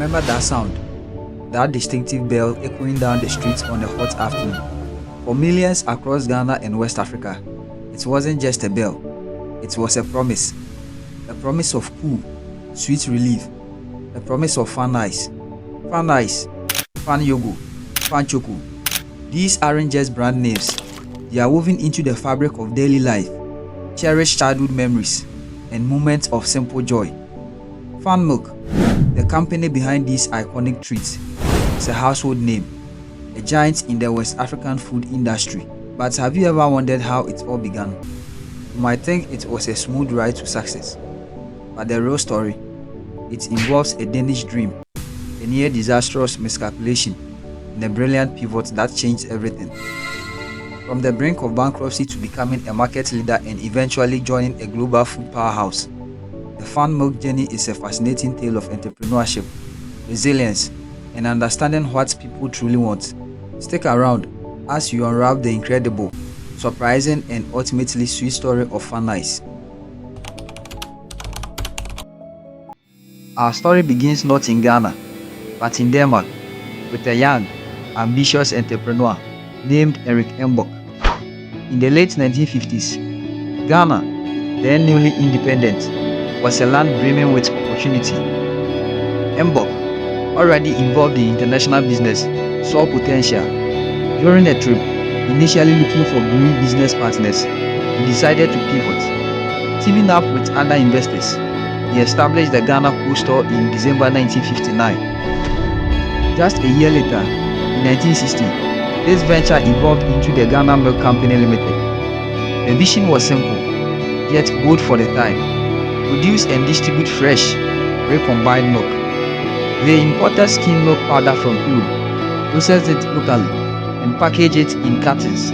Remember that sound? That distinctive bell echoing down the streets on a hot afternoon. For millions across Ghana and West Africa, it wasn't just a bell. It was a promise. A promise of cool, sweet relief. A promise of FanIce. FanIce, FanYogo, FanChoco. These aren't just brand names. They are woven into the fabric of daily life, cherished childhood memories, and moments of simple joy. FanMilk, the company behind these iconic treats, is a household name, a giant in the West African food industry. But have you ever wondered how it all began? You might think it was a smooth ride to success, but the real story, it involves a Danish dream, a near disastrous miscalculation, and a brilliant pivot that changed everything. From the brink of bankruptcy to becoming a market leader and eventually joining a global food powerhouse, the FanMilk journey is a fascinating tale of entrepreneurship, resilience, and understanding what people truly want. Stick around as you unwrap the incredible, surprising, and ultimately sweet story of FanIce. Our story begins not in Ghana, but in Denmark, with a young, ambitious entrepreneur named Erik Mbok. In the late 1950s, Ghana, then newly independent, was a land brimming with opportunity. Mbok, already involved in international business, saw potential. During a trip, initially looking for green business partners, he decided to pivot. Teaming up with other investors, he established the Ghana Cool Store in December 1959. Just a year later, in 1960, this venture evolved into the Ghana Milk Company Limited. The vision was simple, yet bold for the time: produce and distribute fresh, recombined milk. They imported skim milk powder from Europe, processed it locally, and packaged it in cartons.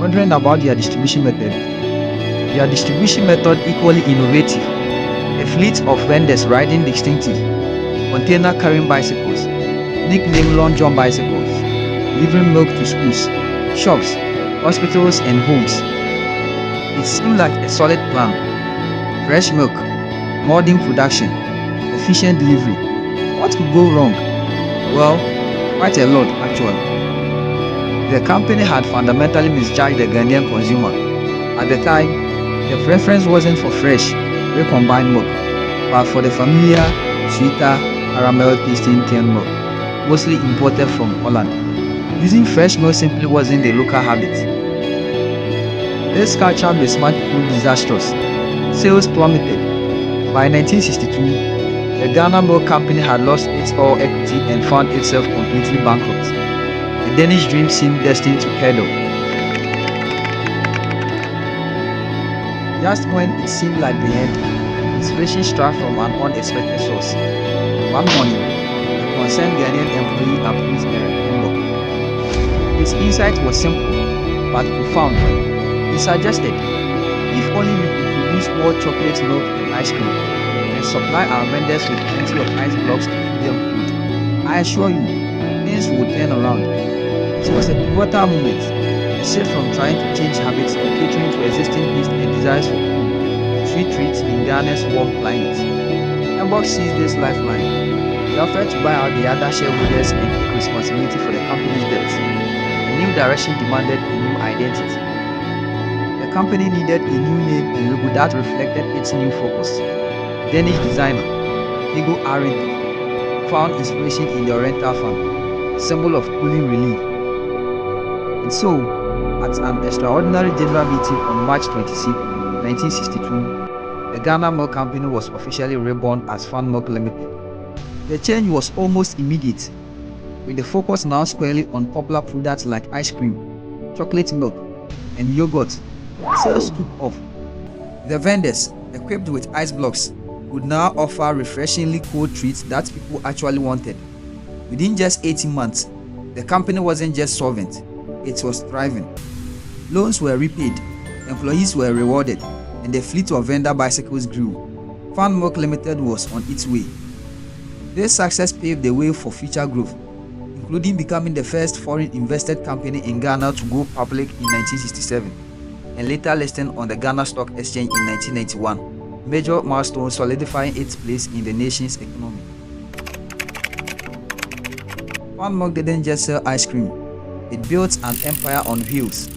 Wondering about their distribution method? Their distribution method equally innovative. A fleet of vendors riding distinctive, container-carrying bicycles, nicknamed Long John bicycles, delivering milk to schools, shops, hospitals, and homes. It seemed like a solid plan. Fresh milk, modern production, efficient delivery. What could go wrong? Well, quite a lot actually. The company had fundamentally misjudged the Ghanaian consumer. At the time, the preference wasn't for fresh, recombined milk, but for the familiar, sweeter, caramel-tasting canned milk, mostly imported from Holland. Using fresh milk simply wasn't the local habit. This culture mismatch proved disastrous. Sales plummeted. By 1962, the Ghana Milk Company had lost its all equity and found itself completely bankrupt. The Danish dream seemed destined to cradle. Just when it seemed like the end, inspiration struck from an unexpected source. One morning, a concerned Ghanaian employee approached Erik Mbok. His insight was simple, but profound. He suggested, if only we could produce more chocolate milk and ice cream, and supply our vendors with plenty of ice blocks to keep them cool, I assure you, things would turn around. It was a pivotal moment, a shift from trying to change habits to catering to existing tastes and desires for cool, sweet treats in Ghana's warm climate. Mbok seized this lifeline. He offered to buy out the other shareholders and take responsibility for the company's debts. A new direction demanded a new identity. The company needed a new name and logo that reflected its new focus. Danish designer Hugo Arendt found inspiration in the Oriental fan, symbol of cooling relief. And so, at an extraordinary general meeting on March 26, 1962, the Ghana Milk Company was officially reborn as FanMilk Limited. The change was almost immediate, with the focus now squarely on popular products like ice cream, chocolate milk, and yogurt. Sales took off. The vendors, equipped with ice blocks, would now offer refreshingly cold treats that people actually wanted. Within just 18 months, the company wasn't just solvent, it was thriving. Loans were repaid, employees were rewarded, and the fleet of vendor bicycles grew. FanMilk Limited was on its way. This success paved the way for future growth, including becoming the first foreign invested company in Ghana to go public in 1967, and later listing on the Ghana Stock Exchange in 1991, major milestone solidifying its place in the nation's economy. FanMilk didn't just sell ice cream, it built an empire on wheels.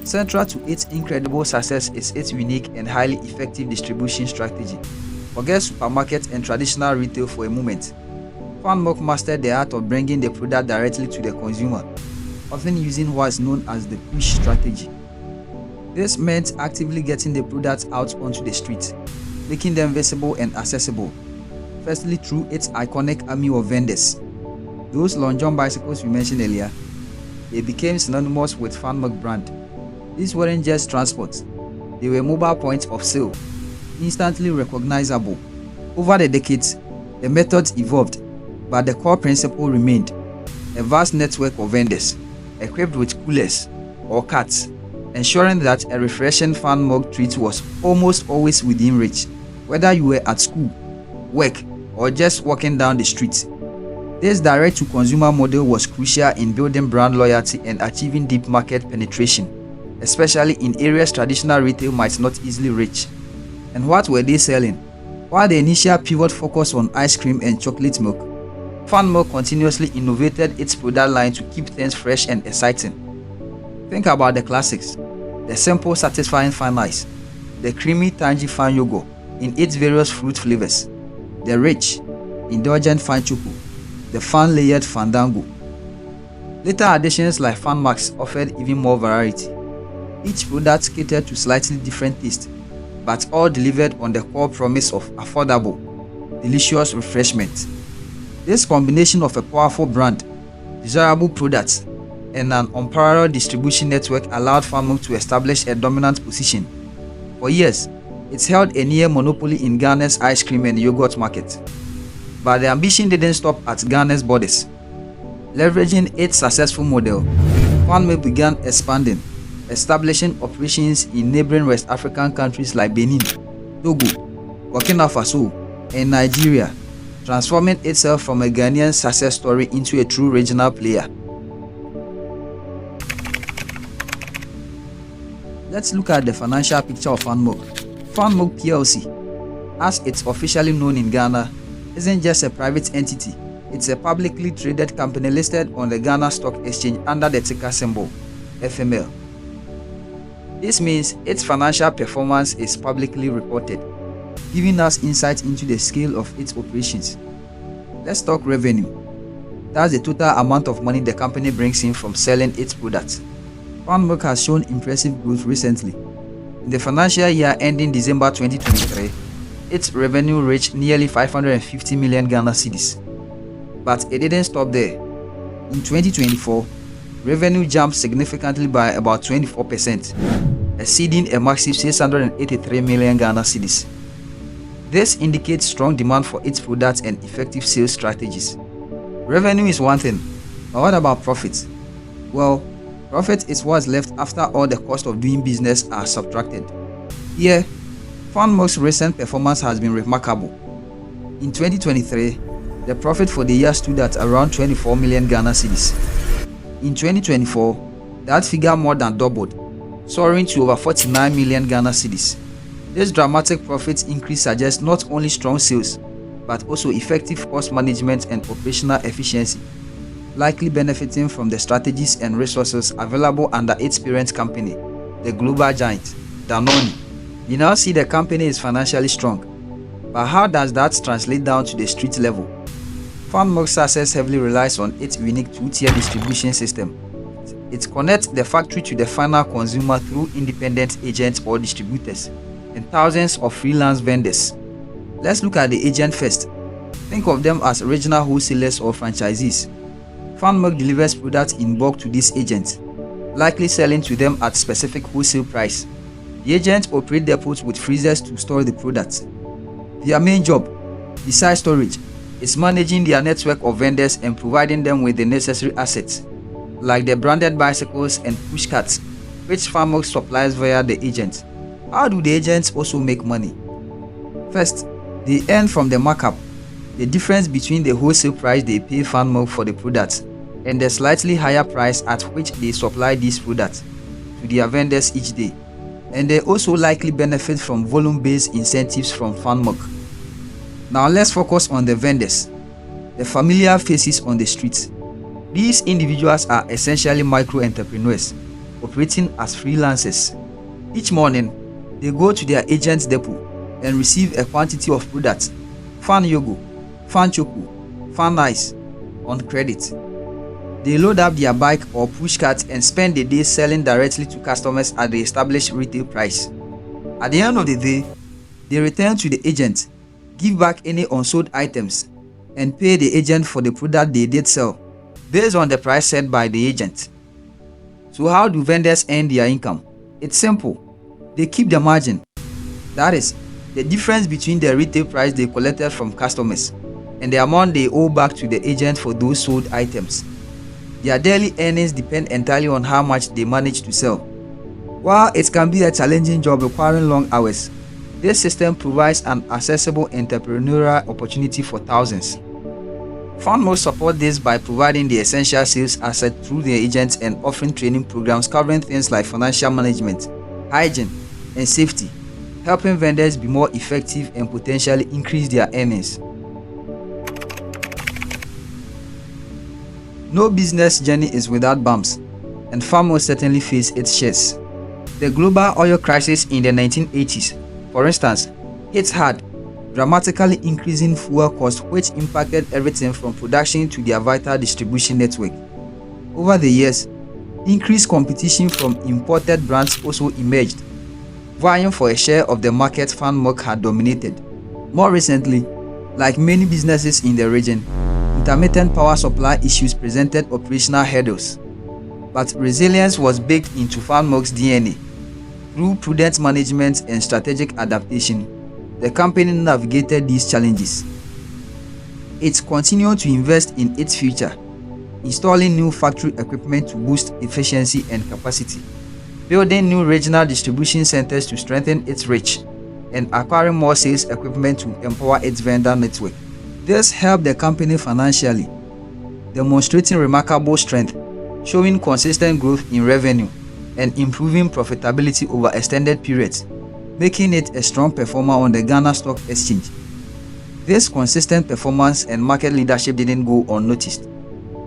Central to its incredible success is its unique and highly effective distribution strategy. Forget supermarkets and traditional retail for a moment. FanMilk mastered the art of bringing the product directly to the consumer, often using what is known as the push strategy. This meant actively getting the products out onto the street, making them visible and accessible. Firstly, through its iconic army of vendors. Those Long John bicycles we mentioned earlier, they became synonymous with FanMilk brand. These weren't just transports, they were mobile points of sale, instantly recognizable. Over the decades, the methods evolved, but the core principle remained: a vast network of vendors, equipped with coolers or carts, ensuring that a refreshing FanMilk treat was almost always within reach, whether you were at school, work, or just walking down the street. This direct-to-consumer model was crucial in building brand loyalty and achieving deep market penetration, especially in areas traditional retail might not easily reach. And what were they selling? While the initial pivot focused on ice cream and chocolate milk, FanMilk continuously innovated its product line to keep things fresh and exciting. Think about the classics: the simple, satisfying FanIce, the creamy, tangy FanYogo in its various fruit flavors, the rich, indulgent FanChoco, the fan-layered Fandango. Later additions like FanMax offered even more variety. Each product catered to slightly different tastes, but all delivered on the core promise of affordable, delicious refreshment. This combination of a powerful brand, desirable products, and an unparalleled distribution network allowed FanMilk to establish a dominant position. For years, it's held a near monopoly in Ghana's ice cream and yogurt market. But the ambition didn't stop at Ghana's borders. Leveraging its successful model, FanMilk began expanding, establishing operations in neighboring West African countries like Benin, Togo, Burkina Faso, and Nigeria, transforming itself from a Ghanaian success story into a true regional player. Let's look at the financial picture of FanMilk. FanMilk PLC, as it's officially known in Ghana, isn't just a private entity. It's a publicly traded company listed on the Ghana Stock Exchange under the ticker symbol FML. This means its financial performance is publicly reported, giving us insight into the scale of its operations. Let's talk revenue. That's the total amount of money the company brings in from selling its products. FanMilk has shown impressive growth recently. In the financial year ending December 2023, its revenue reached nearly 550 million Ghana cedis. But it didn't stop there. In 2024, revenue jumped significantly by about 24%, exceeding a massive 683 million Ghana cedis. This indicates strong demand for its products and effective sales strategies. Revenue is one thing, but what about profits? Well, profit is what's left after all the cost of doing business are subtracted. Here, FanMilk's recent performance has been remarkable. In 2023, the profit for the year stood at around 24 million Ghana cedis. In 2024, that figure more than doubled, soaring to over 49 million Ghana cedis. This dramatic profit increase suggests not only strong sales, but also effective cost management and operational efficiency, likely benefiting from the strategies and resources available under its parent company, the global giant, Danone. You now see the company is financially strong, but how does that translate down to the street level? FanMilk's success heavily relies on its unique two-tier distribution system. It connects the factory to the final consumer through independent agents or distributors, and thousands of freelance vendors. Let's look at the agent first. Think of them as regional wholesalers or franchisees. FanMilk delivers products in bulk to these agents, likely selling to them at specific wholesale price. The agents operate depots with freezers to store the products. Their main job, besides storage, is managing their network of vendors and providing them with the necessary assets, like the branded bicycles and pushcarts, which FanMilk supplies via the agent. How do the agents also make money? First, they earn from the markup, the difference between the wholesale price they pay FanMilk for the products and the slightly higher price at which they supply these products to their vendors each day. And they also likely benefit from volume-based incentives from FanMilk. Now let's focus on the vendors, the familiar faces on the streets. These individuals are essentially micro-entrepreneurs operating as freelancers. Each morning, they go to their agent's depot and receive a quantity of products, FanYogo, FanChoco, FanIce, on credit. They load up their bike or pushcart and spend the day selling directly to customers at the established retail price. At the end of the day, they return to the agent, give back any unsold items, and pay the agent for the product they did sell, based on the price set by the agent. So how do vendors earn their income? It's simple. They keep the margin. That is, the difference between the retail price they collected from customers and the amount they owe back to the agent for those sold items. Their daily earnings depend entirely on how much they manage to sell. While it can be a challenging job requiring long hours, this system provides an accessible entrepreneurial opportunity for thousands. FanMilk support this by providing the essential sales asset through their agents and offering training programs covering things like financial management, hygiene, and safety, helping vendors be more effective and potentially increase their earnings. No business journey is without bumps, and FanMilk certainly faced its shares. The global oil crisis in the 1980s, for instance, hit hard, dramatically increasing fuel costs, which impacted everything from production to their vital distribution network. Over the years, increased competition from imported brands also emerged, vying for a share of the market FanMilk had dominated. More recently, like many businesses in the region, intermittent power supply issues presented operational hurdles. But resilience was baked into FanMilk's DNA. Through prudent management and strategic adaptation, the company navigated these challenges. It continued to invest in its future, installing new factory equipment to boost efficiency and capacity, building new regional distribution centers to strengthen its reach, and acquiring more sales equipment to empower its vendor network. This helped the company financially, demonstrating remarkable strength, showing consistent growth in revenue, and improving profitability over extended periods, making it a strong performer on the Ghana Stock Exchange. This consistent performance and market leadership didn't go unnoticed.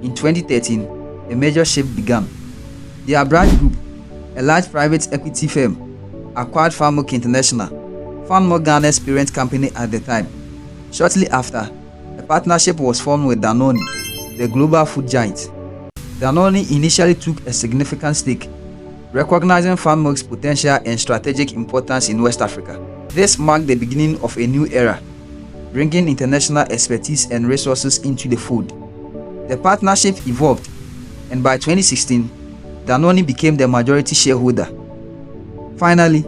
In 2013, a major shift began. The Abroad Group, a large private equity firm, acquired FanMilk International, FanMilk Ghana's parent company at the time. Shortly after, a partnership was formed with Danone, the global food giant. Danone initially took a significant stake, recognizing FanMilk's potential and strategic importance in West Africa. This marked the beginning of a new era, bringing international expertise and resources into the fold. The partnership evolved, and by 2016, Danone became the majority shareholder. Finally,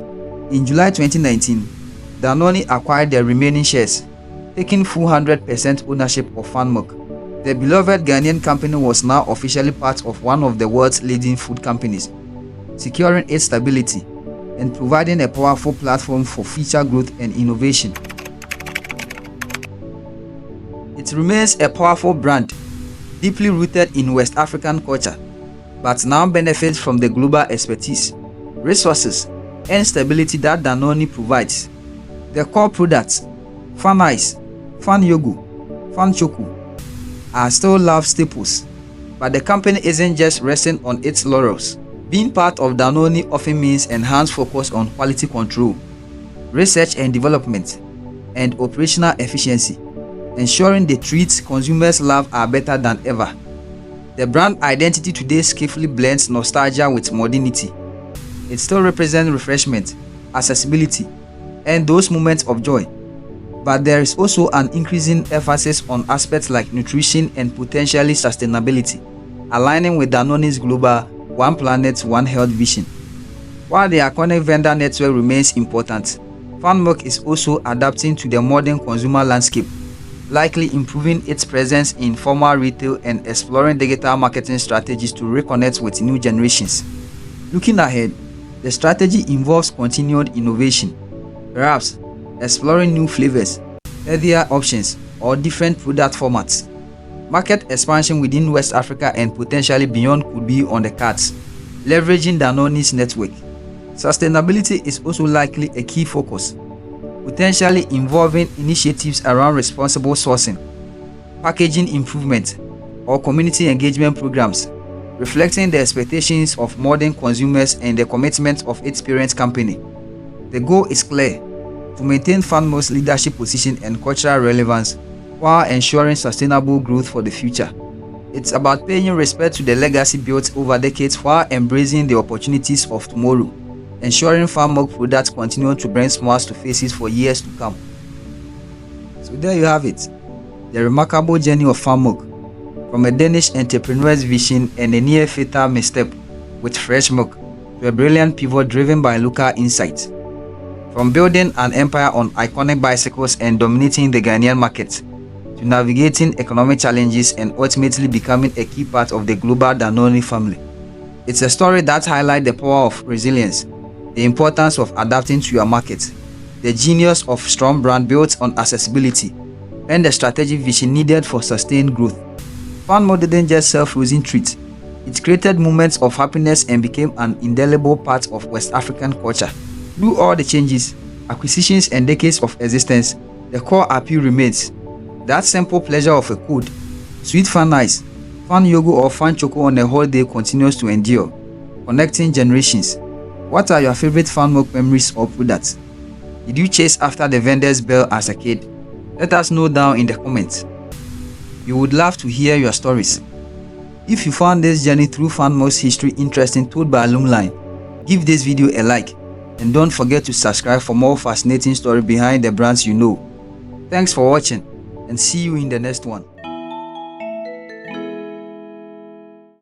in July 2019, Danone acquired the remaining shares, taking full 100% ownership of FanMilk. The beloved Ghanaian company was now officially part of one of the world's leading food companies, securing its stability and providing a powerful platform for future growth and innovation. It remains a powerful brand, deeply rooted in West African culture, but now benefits from the global expertise, resources, and stability that Danone provides. The core products, FanIce, FanYogo, FanChoco, are still loved staples, but the company isn't just resting on its laurels. Being part of Danone often means enhanced focus on quality control, research and development, and operational efficiency, ensuring the treats consumers love are better than ever. The brand identity today skillfully blends nostalgia with modernity. It still represents refreshment, accessibility, and those moments of joy. But there is also an increasing emphasis on aspects like nutrition and potentially sustainability, aligning with Danone's global One Planet, One Health vision. While the iconic vendor network remains important, FanMilk is also adapting to the modern consumer landscape, likely improving its presence in formal retail and exploring digital marketing strategies to reconnect with new generations. Looking ahead, the strategy involves continued innovation, perhaps exploring new flavors, healthier options, or different product formats. Market expansion within West Africa and potentially beyond could be on the cards, leveraging Danone's network. Sustainability is also likely a key focus, potentially involving initiatives around responsible sourcing, packaging improvement, or community engagement programs, reflecting the expectations of modern consumers and the commitment of its parent company. The goal is clear: to maintain FanMilk's leadership position and cultural relevance while ensuring sustainable growth for the future. It's about paying respect to the legacy built over decades while embracing the opportunities of tomorrow, ensuring FanMilk products continue to bring smiles to faces for years to come. So there you have it, the remarkable journey of FanMilk, from a Danish entrepreneur's vision and a near fatal misstep with fresh milk to a brilliant pivot driven by local insights. From building an empire on iconic bicycles and dominating the Ghanaian market, to navigating economic challenges and ultimately becoming a key part of the global Danone family. It's a story that highlights the power of resilience, the importance of adapting to your market, the genius of strong brand built on accessibility, and the strategic vision needed for sustained growth. FanMilk didn't just sell frozen treats, it created moments of happiness and became an indelible part of West African culture. Through all the changes, acquisitions and decades of existence, the core appeal remains. That simple pleasure of a code, sweet FanIce, FanYogo or FanChoco on a whole day continues to endure, connecting generations. What are your favorite FanMilk memories or products? Did you chase after the vendor's bell as a kid? Let us know down in the comments. We would love to hear your stories. If you found this journey through FanMilk's history interesting told by Loom-Line, give this video a like and don't forget to subscribe for more fascinating stories behind the brands you know. Thanks for watching and see you in the next one.